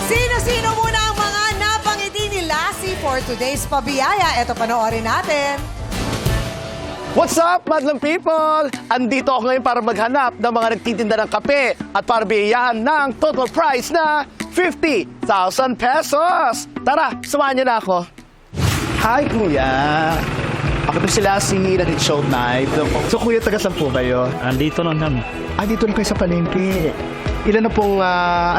Sino-sino muna ang mga napangiti ni Lassie for today's pabiyaya? Ito, panoorin natin. What's up, madlang people? Andito ako ngayon para maghanap ng mga nagtitinda ng kape at para biyayahan ng total price na 50,000 pesos. Tara, samahan niyo na ako. Hi, kuya. Ako po si Lassie, nandito show night. So, kuya, taga saan po kayo? Andito lang kami. Dito lang kayo sa palengke. Ilan na pong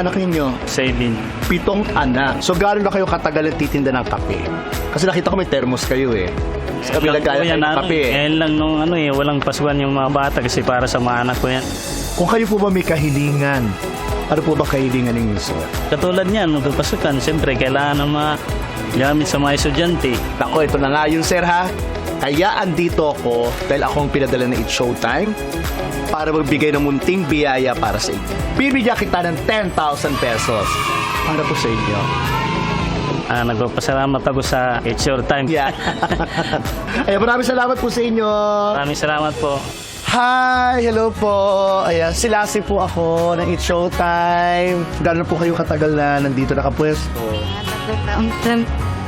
anak ninyo? 7. 7 anak. So, gano'n na kayo katagal nagtitinda ng kape? Kasi nakita ko may thermos kayo eh. Sa kabilang gaya kayo ng kape eh. Ngayon lang nung walang pasukan yung mga bata kasi para sa mga anak ko yan. Kung kayo po ba may kahilingan, ano po ba kahilingan ninyo, sir? Katulad niyan, nung pasukan, siyempre kailangan ng mga gamit sa mga estudyante. Ako, ito na nga yun, sir, ha? Kaya andito ako dahil ako ang pinadala na It's Showtime para magbigay ng munting biyaya para sa inyo. Bibigyan kita ng 10,000 pesos para po sa inyo. Nagpapasalamat ako sa It's Your Time. Yeah. Ay, maraming salamat po sa inyo. Maraming salamat po. Hi! Hello po! Ayan, si Lassie po ako ng It's Showtime. Gano'n po kayo katagal na nandito nakapwesto?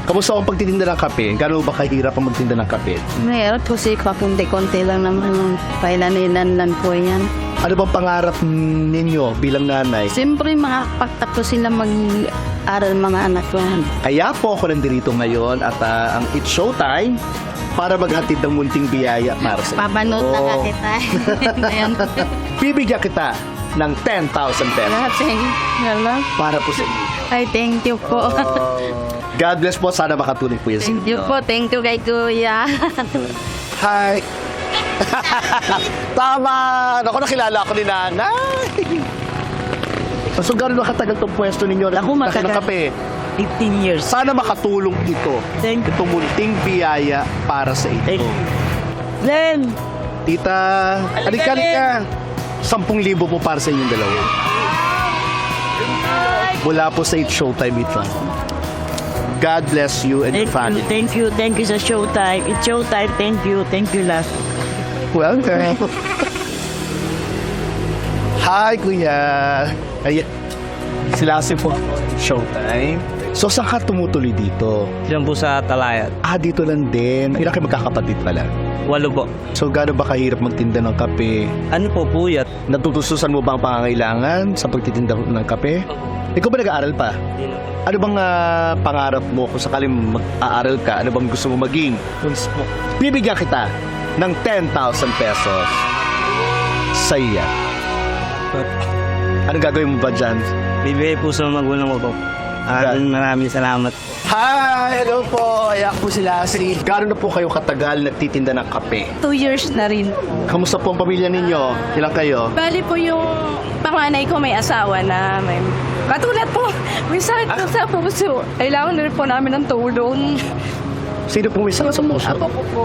Kamusta ang pagtitinda ng kape? Gano'n ba kahirap ang magtinda ng kape? Meron po si kakunti-kunti lang naman yung pailan-ilan po yan. Ano bang pangarap ninyo bilang nanay? Siyempre makakapagtapos sila mag-aral mga anak ko yan. Kaya po ako nandito ngayon at ang It's Showtime para maghatid ng munting biyaya para sa inyo. Papanood na nga kita. Ayan. Bibigyan kita ng 10,000 pesos para po sa inyo. Ay, thank you po. God bless po. Sana makatulong po yan sa Thank you inyo. po. Thank you kay Kuya. Hi! Tama! Naku, nakilala ako ni nanay. So, gano'n na katagal itong pwesto ninyo? Ako, matagal. Ng kape. 15 years. Sana makatulong ito. Thank you. Itong munting biyaya para sa Thank inyo. you. Then, Tita, halika. 10,000 po para sa inyong dalawa. Mula po sa It's Showtime ito. God bless you and your family. thank you sa Showtime. It's Showtime, thank you last. Welcome. Hi, Kuya. Ay, sila si po. Showtime. So, saan ka tumutuloy dito? Diyan po sa Talayat. Dito lang din. Ilan kayo magkakapatid pala? 8 po. So, gaano ba kahirap magtinda ng kape? Ano po, puyat? Natutususan mo ba ang pangangailangan sa pagtitinda ng kape? Ikaw ba nag-aaral pa? Ano bang pangarap mo kung sakaling mag-aaral ka? Ano bang gusto mo maging? Bibigyan kita ng 10,000 pesos sa iya. Anong gagawin mo ba dyan? Bibigay po sa magulang ko po. Maraming salamat. Hi! Hello po! Ayak po si Lassie. Gano'n na po kayo katagal nagtitinda ng kape? 2 years na rin. Kamusta po ang pamilya ninyo? Ilang kayo? Bali po yung panganay ko may asawa na may... Katulad po, may sakit po sa puso. Kailangan na rin po namin ng tulong. Sino po may sakit sa puso? Apo po po.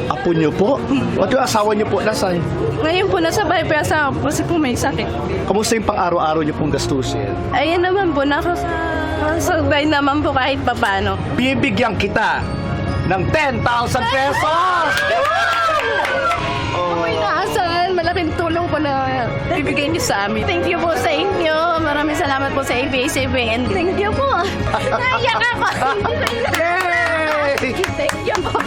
Apo niyo po? At yung asawa niyo po, nasaan? Ngayon po nasa bahay pa yung asawa ko kasi po may sakit. Kamusta yung pang-araw-araw niyo pong gastusin? Ayun naman po, nakasabay naman po kahit papano. Bibigyan kita ng 10,000 pesos! May naasahan, malaking tulong po na ibigay niyo sa amin. Thank you po sa inyo. Maraming salamat po sa ABS-CBN. Thank you po. Naiyak ako. Yay! Thank you po.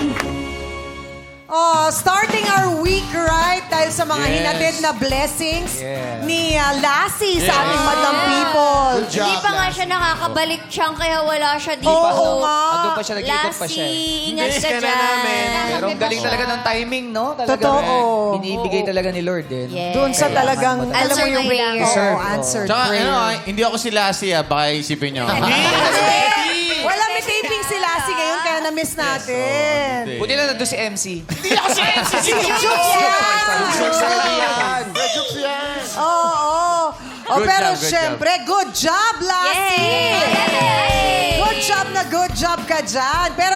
Oh, starting our week, right? Dahil sa mga hinatid na blessings ni Lassie sa ating madlang people. Hindi pa nga siya nakakabalik siyang kaya wala siya dito. Oo nga. Andun pa siya, nag-ikot pa siya. Lassie, ingat ka na dyan. namin. Pero ang galing talaga ng timing, no? Talaga, Totoo. Binibigay talaga ni Lord, eh. Yes. Doon sa talagang, alam mo Answered yung prayer. Oo, answered Tsaka, prayer. hindi ako si Lassie, baka isipin nyo. Wala, may taping si Lassie ngayon, kaya na-miss natin. Buti na nandun si MC. Oo. Oh, Good pero job, good syempre, good job, Lassie! Yay! Good job ka dyan. Pero